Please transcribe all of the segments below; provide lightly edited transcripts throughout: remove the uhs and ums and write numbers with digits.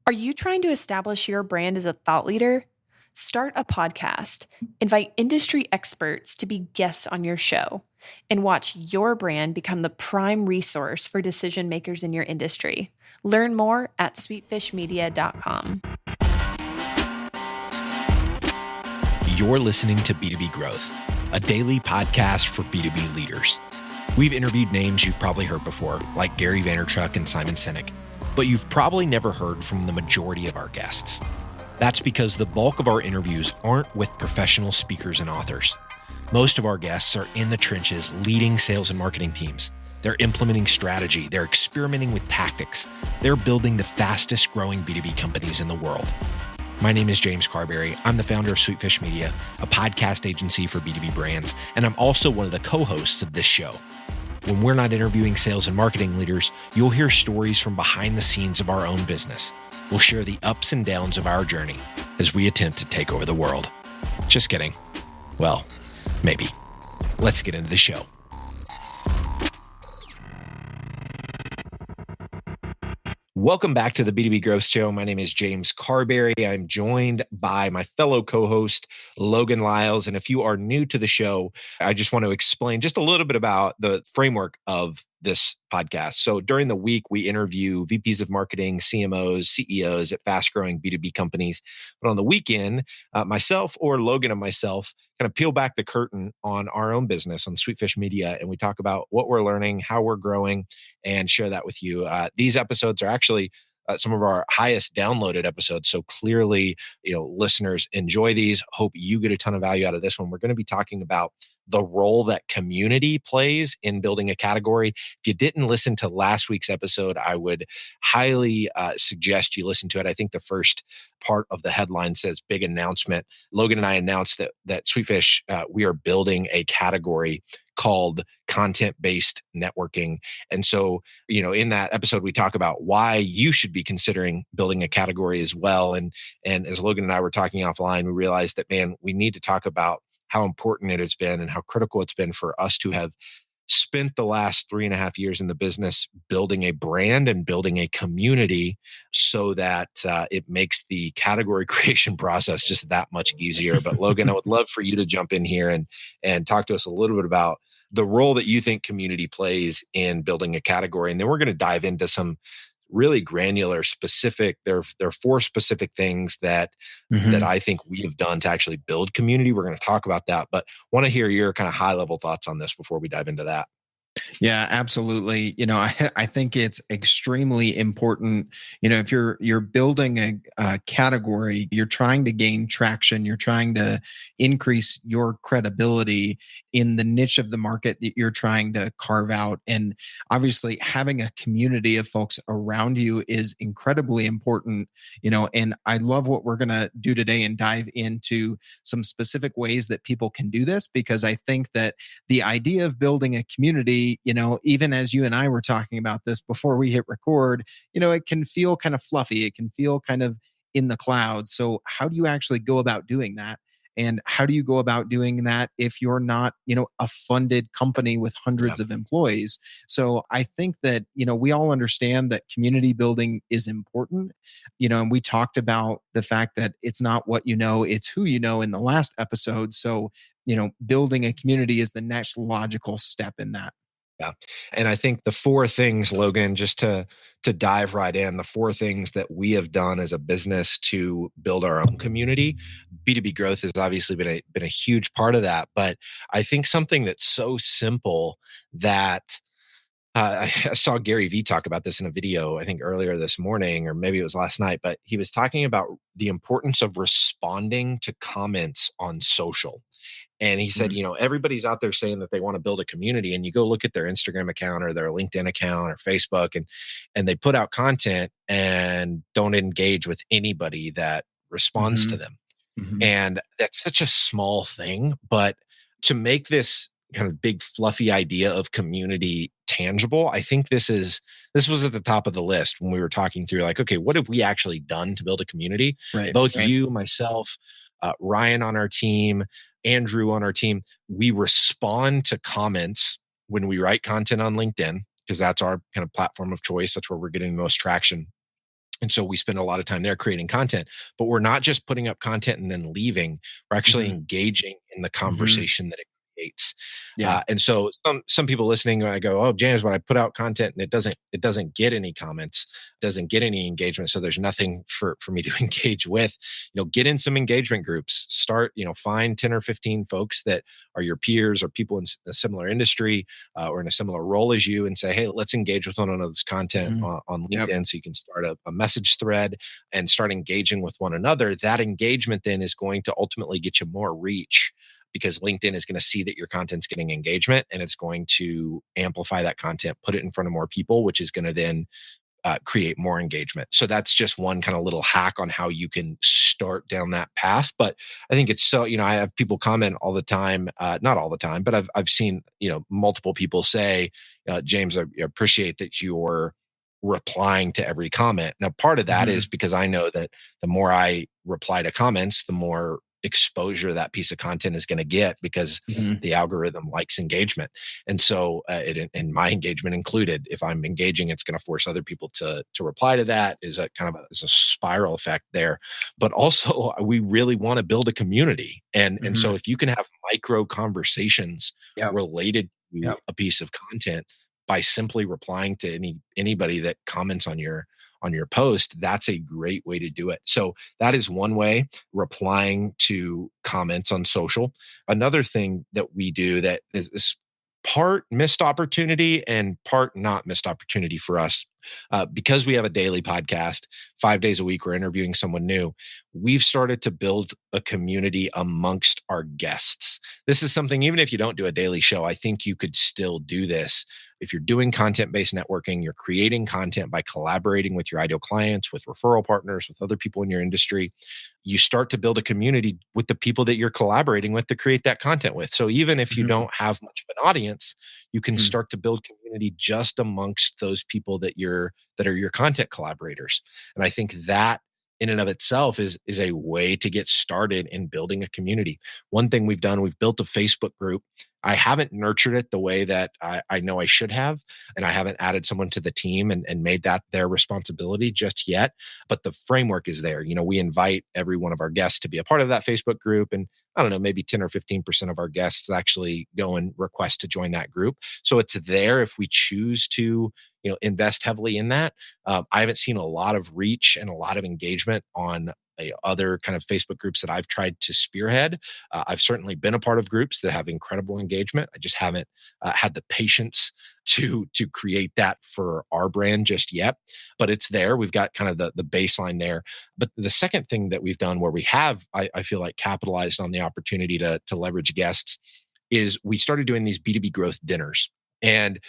Are you trying to establish your brand as a thought leader? Start a podcast, invite industry experts to be guests on your show, and watch your brand become the prime resource for decision makers in your industry. Learn more at sweetfishmedia.com. You're listening to B2B Growth, a daily podcast for B2B leaders. We've interviewed names you've probably heard before, like Gary Vaynerchuk and Simon Sinek, but you've probably never heard from the majority of our guests. That's because the bulk of our interviews aren't with professional speakers and authors. Most of our guests are in the trenches leading sales and marketing teams. They're implementing strategy. They're experimenting with tactics. They're building the fastest growing B2B companies in the world. My name is James Carberry. I'm the founder of Sweetfish Media, a podcast agency for B2B brands, and I'm also one of the co-hosts of this show. When we're not interviewing sales and marketing leaders, you'll hear stories from behind the scenes of our own business. We'll share the ups and downs of our journey as we attempt to take over the world. Just kidding. Well, maybe. Let's get into the show. Welcome back to the B2B Growth Show. My name is James Carberry. I'm joined by my fellow co-host, Logan Lyles. And if you are new to the show, I just want to explain just a little bit about the framework of this podcast. So during the week, we interview VPs of marketing, CMOs, CEOs at fast-growing B2B companies. But on the weekend, myself or Logan and myself kind of peel back the curtain on our own business on Sweetfish Media, and we talk about what we're learning, how we're growing, and share that with you. These episodes are actually some of our highest downloaded episodes. So clearly, listeners enjoy these. Hope you get a ton of value out of this one. We're going to be talking about the role that community plays in building a category. If you didn't listen to last week's episode, I would highly suggest you listen to it. I think the first part of the headline says big announcement. Logan and I announced that Sweetfish, we are building a category called content-based networking. And so, in that episode, we talk about why you should be considering building a category as well. And as Logan and I were talking offline, we realized that, man, we need to talk about how important it has been and how critical it's been for us to have spent the last 3.5 years in the business building a brand and building a community so that it makes the category creation process just that much easier. But Logan, I would love for you to jump in here and talk to us a little bit about the role that you think community plays in building a category. And then we're going to dive into some really granular, specific. There are 4 specific things that I think we have done to actually build community. We're going to talk about that, but want to hear your kind of high level thoughts on this before we dive into that. Yeah, absolutely. I think it's extremely important. If you're building a category, you're trying to gain traction, you're trying to increase your credibility in the niche of the market that you're trying to carve out. And obviously having a community of folks around you is incredibly important, and I love what we're going to do today and dive into some specific ways that people can do this, because I think that the idea of building a community, even as you and I were talking about this before we hit record, it can feel kind of fluffy. It can feel kind of in the clouds. So how do you actually go about doing that? And how do you go about doing that if you're not, a funded company with hundreds of employees? So I think that, we all understand that community building is important, and we talked about the fact that it's not what you know, it's who you know in the last episode. So, building a community is the next logical step in that. Yeah. And I think the 4 things, Logan, just to dive right in, the 4 things that we have done as a business to build our own community. B2B growth has obviously been a huge part of that. But I think something that's so simple that I saw Gary Vee talk about this in a video, I think earlier this morning, or maybe it was last night, but he was talking about the importance of responding to comments on social. And he said, everybody's out there saying that they want to build a community, and you go look at their Instagram account or their LinkedIn account or Facebook, and they put out content and don't engage with anybody that responds to them. And that's such a small thing, but to make this kind of big fluffy idea of community tangible, I think this was at the top of the list when we were talking through, like, okay, what have we actually done to build a community? Both you, myself, Ryan on our team, Andrew on our team, we respond to comments when we write content on LinkedIn, because that's our kind of platform of choice. That's where we're getting the most traction. And so we spend a lot of time there creating content, but we're not just putting up content and then leaving. We're actually engaging in the conversation that it creates. Yeah. And so some people listening, I go, "Oh, James, when I put out content and it doesn't get any comments, doesn't get any engagement, so there's nothing for me to engage with." Get in some engagement groups. Start, find 10 or 15 folks that are your peers or people in a similar industry or in a similar role as you, and say, "Hey, let's engage with one another's content on LinkedIn." Yep. So you can start a message thread and start engaging with one another. That engagement then is going to ultimately get you more reach, because LinkedIn is going to see that your content's getting engagement, and it's going to amplify that content, put it in front of more people, which is going to then create more engagement. So that's just one kind of little hack on how you can start down that path. But I think it's so, I have people comment all the time, not all the time, but I've seen, multiple people say, "James, I appreciate that you're replying to every comment." Now, part of that is because I know that the more I reply to comments, the more exposure that piece of content is going to get, because the algorithm likes engagement. And so and my engagement included, if I'm engaging, it's going to force other people to reply to that. Is a kind of is a spiral effect there. But also we really want to build a community. And so if you can have micro conversations Yep. related to Yep. a piece of content by simply replying to anybody that comments on your post, that's a great way to do it. So that is one way, replying to comments on social. Another thing that we do that is part missed opportunity and part not missed opportunity for us, because we have a daily podcast, 5 days a week, we're interviewing someone new. We've started to build a community amongst our guests. This is something, even if you don't do a daily show, I think you could still do this. If you're doing content-based networking, you're creating content by collaborating with your ideal clients, with referral partners, with other people in your industry, you start to build a community with the people that you're collaborating with to create that content with. So even if you don't have much of an audience, you can start to build community just amongst those people that are your content collaborators. And I think that in and of itself is a way to get started in building a community. One thing we've done, we've built a Facebook group. I haven't nurtured it the way that I know I should have, and I haven't added someone to the team and made that their responsibility just yet. But the framework is there. We invite every one of our guests to be a part of that Facebook group, and I don't know, maybe 10 or 15% of our guests actually go and request to join that group. So it's there if we choose to invest heavily in that. I haven't seen a lot of reach and a lot of engagement on other kind of Facebook groups that I've tried to spearhead. I've certainly been a part of groups that have incredible engagement. I just haven't had the patience to create that for our brand just yet. But it's there. We've got kind of the baseline there. But the second thing that we've done, where we have, I feel like, capitalized on the opportunity to leverage guests, is we started doing these B2B growth dinners. And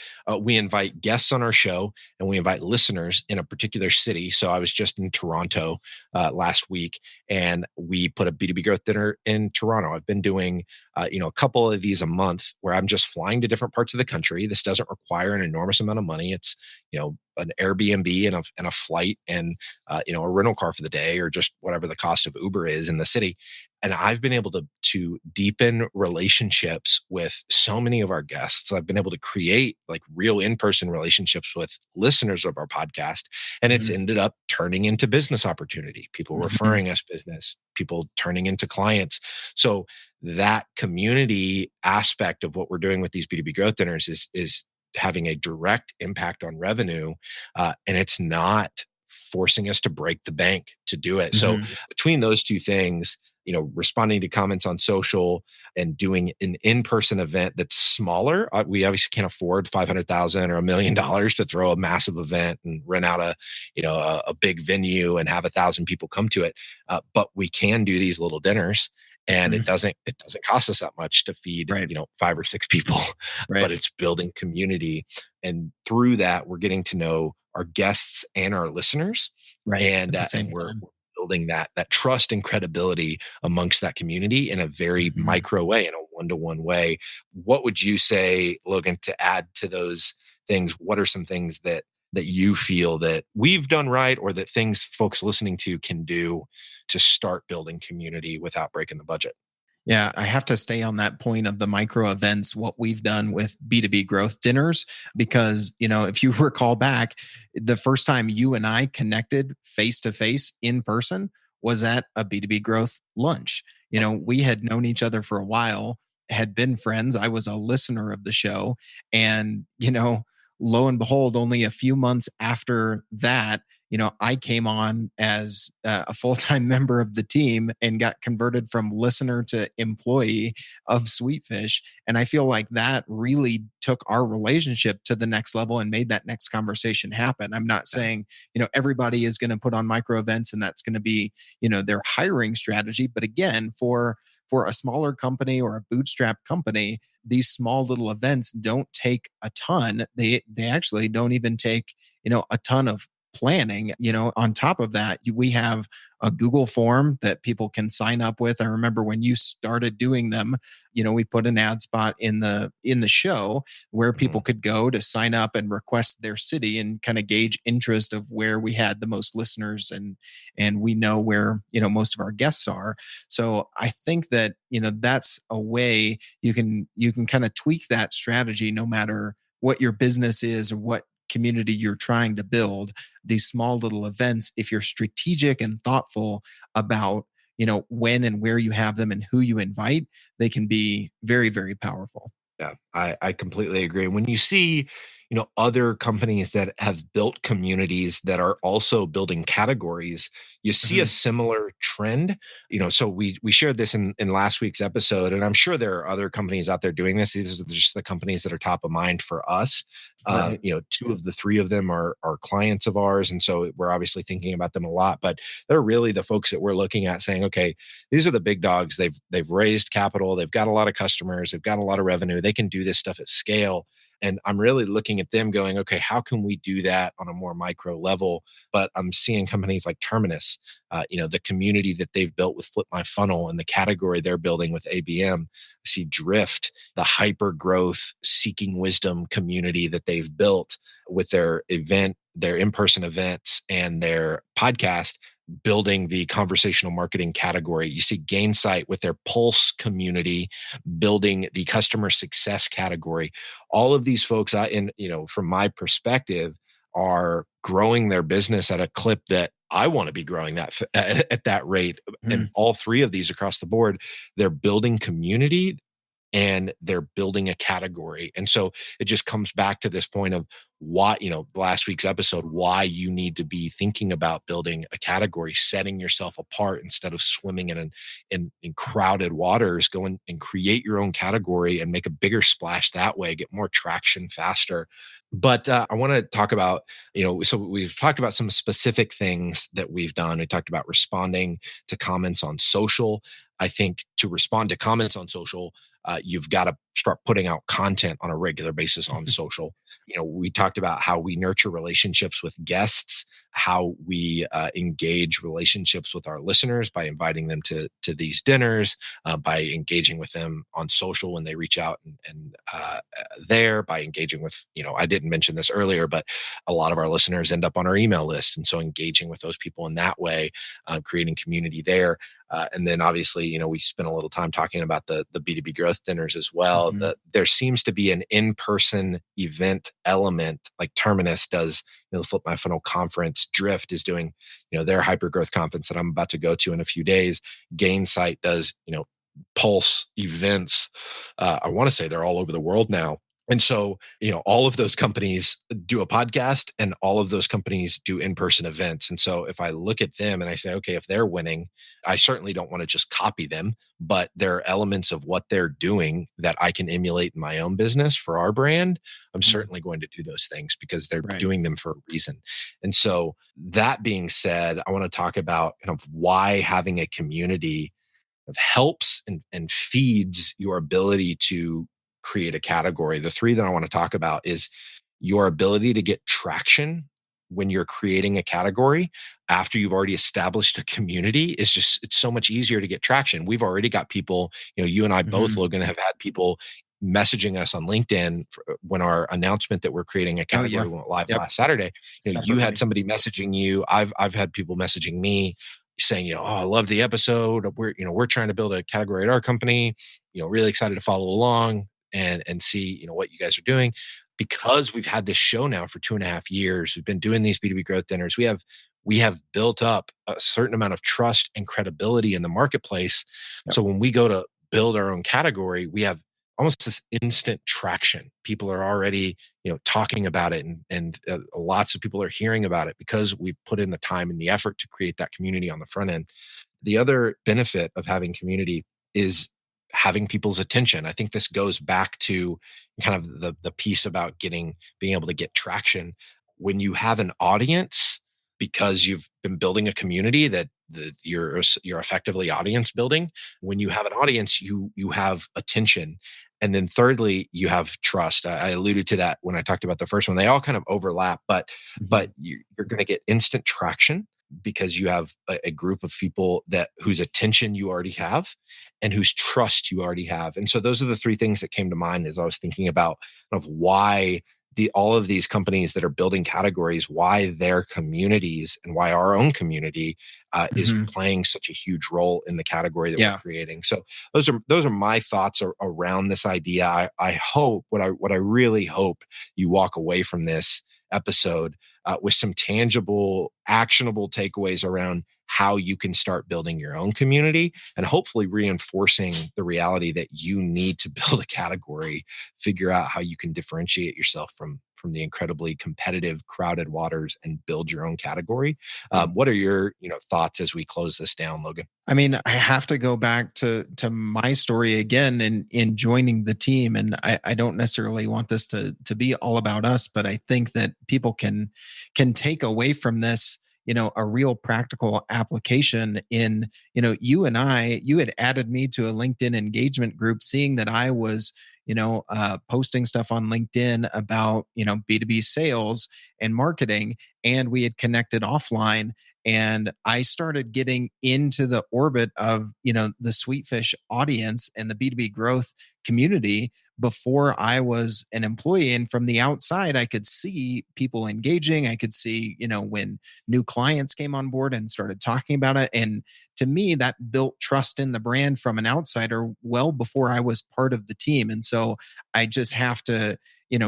we invite guests on our show, and we invite listeners in a particular city. So I was just in Toronto last week, and we put a B2B growth dinner in Toronto. I've been doing a couple of these a month, where I'm just flying to different parts of the country. This doesn't require an enormous amount of money. It's an Airbnb and a flight and a rental car for the day, or just whatever the cost of Uber is in the city. And I've been able to deepen relationships with so many of our guests. I've been able to create like real in-person relationships with listeners of our podcast. And it's ended up turning into business opportunity, people referring us business, people turning into clients. So that community aspect of what we're doing with these B2B growth dinners is having a direct impact on revenue. And it's not forcing us to break the bank to do it. So between those two things, responding to comments on social and doing an in-person event that's smaller. We obviously can't afford $500,000 or $1 million to throw a massive event and rent out a big venue and have 1,000 people come to it. But we can do these little dinners, and it doesn't cost us that much to feed, 5 or 6 people, but it's building community. And through that, we're getting to know our guests and our listeners. And we're building that trust and credibility amongst that community in a very micro way, in a one-to-one way. What would you say, Logan, to add to those things? What are some things that you feel that we've done right, or that things folks listening to can do to start building community without breaking the budget? Yeah, I have to stay on that point of the micro events, what we've done with B2B growth dinners, because, if you recall back, the first time you and I connected face to face in person was at a B2B growth lunch. We had known each other for a while, had been friends. I was a listener of the show. And, lo and behold, only a few months after that, I came on as a full-time member of the team and got converted from listener to employee of Sweetfish. And I feel like that really took our relationship to the next level and made that next conversation happen. I'm not saying, everybody is going to put on micro events and that's going to be, their hiring strategy. But again, for a smaller company or a bootstrap company, these small little events don't take a ton. They actually don't even take, a ton of planning. On top of that, we have a Google form that people can sign up with. I remember when you started doing them, we put an ad spot in the show where people could go to sign up and request their city and kind of gauge interest of where we had the most listeners, and we know where, most of our guests are. So I think that, that's a way you can kind of tweak that strategy no matter what your business is or what community you're trying to build. These small little events, if you're strategic and thoughtful about, when and where you have them and who you invite, they can be very, very powerful. Yeah, I completely agree. When you see, other companies that have built communities that are also building categories, you see a similar trend. So we shared this in last week's episode, and I'm sure there are other companies out there doing this. These are just the companies that are top of mind for us. Right. Two of the three of them are clients of ours, and so we're obviously thinking about them a lot. But they're really the folks that we're looking at, saying, okay, these are the big dogs. They've raised capital. They've got a lot of customers. They've got a lot of revenue. They can do this stuff at scale. And I'm really looking at them going, okay, how can we do that on a more micro level? But I'm seeing companies like Terminus, the community that they've built with Flip My Funnel and the category they're building with ABM. I see Drift, the hyper growth seeking wisdom community that they've built with their in-person events and their podcast, building the conversational marketing category. You see Gainsight with their Pulse community, building the customer success category. All of these folks, from my perspective, are growing their business at a clip that I want to be growing that at that rate. And all three of these across the board, they're building community and they're building a category. And so it just comes back to this point of why, last week's episode, why you need to be thinking about building a category, setting yourself apart instead of swimming in crowded waters. Go and create your own category and make a bigger splash that way, get more traction faster. But I want to talk about, so we've talked about some specific things that we've done. We talked about responding to comments on social. I think to respond to comments on social, you've got to start putting out content on a regular basis on social. We talked about how we nurture relationships with guests, how we engage relationships with our listeners by inviting them to these dinners, by engaging with them on social when they reach out and there, by engaging with, I didn't mention this earlier, but a lot of our listeners end up on our email list. And so engaging with those people in that way, creating community there. And then obviously, we spent a little time talking about the B2B growth dinners as well. There seems to be an in-person event element, like Terminus does, the Flip My Funnel conference. Drift is doing, their hyper growth conference that I'm about to go to in a few days. Gainsight does, Pulse events. I want to say they're all over the world now. And so, all of those companies do a podcast and all of those companies do in-person events. And so if I look at them and I say, okay, if they're winning, I certainly don't want to just copy them, but there are elements of what they're doing that I can emulate in my own business for our brand. I'm certainly going to do those things because they're doing them for a reason. And so that being said, I want to talk about kind of why having a community helps and feeds your ability to create a category. The three that I want to talk about is your ability to get traction when you're creating a category after you've already established a community. It's so much easier to get traction. We've already got people, you and I both, Logan, have had people messaging us on LinkedIn when our announcement that we're creating a category went live last Saturday. You had somebody messaging you. I've had people messaging me. saying, oh, I love the episode. We're trying to build a category at our company, really excited to follow along and see, what you guys are doing. Because we've had this show now for 2.5 years, we've been doing these B2B growth dinners. We have built up a certain amount of trust and credibility in the marketplace. Yep. So when we go to build our own category, we have almost this instant traction. People are already, talking about it, and lots of people are hearing about it because we've put in the time and the effort to create that community on the front end. The other benefit of having community is having people's attention. I think this goes back to kind of the piece about being able to get traction. When you have an audience, because you've been building a community that you're effectively audience building. When you have an audience, you have attention. And then thirdly, you have trust. I alluded to that when I talked about the first one. They all kind of overlap, but you're going to get instant traction because you have a group of people whose attention you already have and whose trust you already have. And so those are the three things that came to mind as I was thinking about kind of why all of these companies that are building categories, why their communities and why our own community is playing such a huge role in the category that we're creating. So those are my thoughts around this idea. I hope what I really hope you walk away from this episode with some tangible, actionable takeaways around how you can start building your own community and hopefully reinforcing the reality that you need to build a category, figure out how you can differentiate yourself from the incredibly competitive, crowded waters and build your own category. What are your thoughts as we close this down, Logan? I mean, I have to go back to my story again in joining the team. And I don't necessarily want this to be all about us, but I think that people can take away from this, a real practical application in, you had added me to a LinkedIn engagement group, seeing that I was, posting stuff on LinkedIn about, B2B sales and marketing, and we had connected offline. And I started getting into the orbit of, the Sweetfish audience and the B2B growth community before I was an employee. And from the outside, I could see people engaging. I could see, when new clients came on board and started talking about it. And to me, that built trust in the brand from an outsider well before I was part of the team. And so I just have to,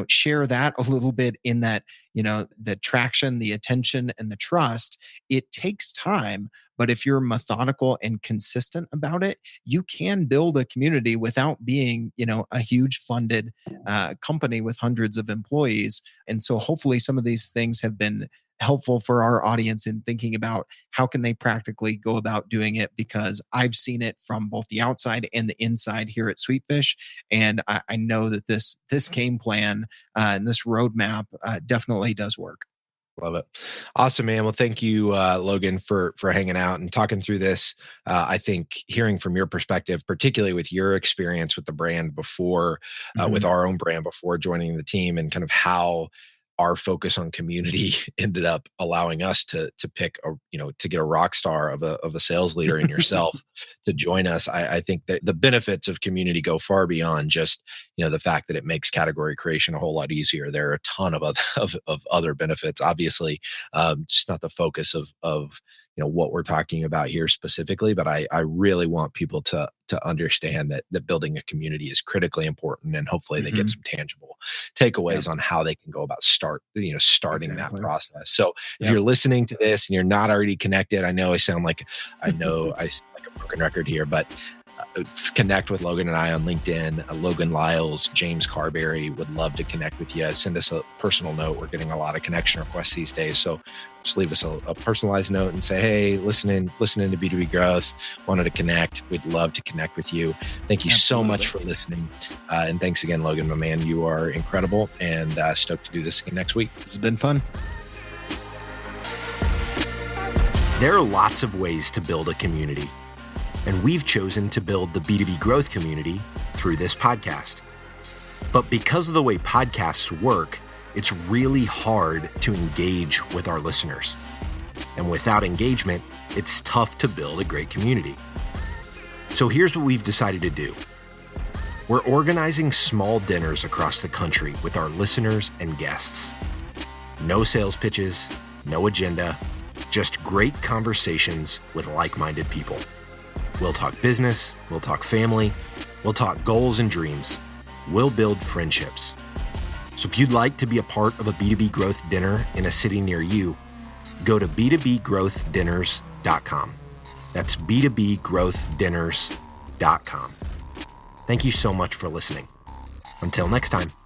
share that a little bit in that, the traction, the attention, and the trust. It takes time, but if you're methodical and consistent about it, you can build a community without being, a huge funded company with hundreds of employees. And so hopefully some of these things have been helpful for our audience in thinking about how can they practically go about doing it, because I've seen it from both the outside and the inside here at Sweetfish. And I know that this game plan and this roadmap definitely does work. Love it. Awesome, man. Well, thank you, Logan, for hanging out and talking through this. I think hearing from your perspective, particularly with your experience with the brand before, with our own brand before joining the team, and kind of how our focus on community ended up allowing us to pick to get a rock star of a sales leader in yourself to join us. I think that the benefits of community go far beyond just, the fact that it makes category creation a whole lot easier. There are a ton of other benefits, obviously, just not the focus of what we're talking about here specifically, but I really want people to understand that building a community is critically important, and hopefully they get some tangible takeaways on how they can go about starting exactly that process. So if you're listening to this and you're not already connected, I know I sound like I sound like a broken record here, but connect with Logan and I on LinkedIn. Logan Lyles, James Carberry, would love to connect with you. Send us a personal note. We're getting a lot of connection requests these days. So just leave us a personalized note and say, hey, listening to B2B Growth, wanted to connect. We'd love to connect with you. Thank you so much for listening. And thanks again, Logan, my man. You are incredible, and stoked to do this again next week. This has been fun. There are lots of ways to build a community, and we've chosen to build the B2B growth community through this podcast. But because of the way podcasts work, it's really hard to engage with our listeners. And without engagement, it's tough to build a great community. So here's what we've decided to do. We're organizing small dinners across the country with our listeners and guests. No sales pitches, no agenda, just great conversations with like-minded people. We'll talk business, we'll talk family, we'll talk goals and dreams. We'll build friendships. So if you'd like to be a part of a B2B growth dinner in a city near you, go to b2bgrowthdinners.com. That's b2bgrowthdinners.com. Thank you so much for listening. Until next time.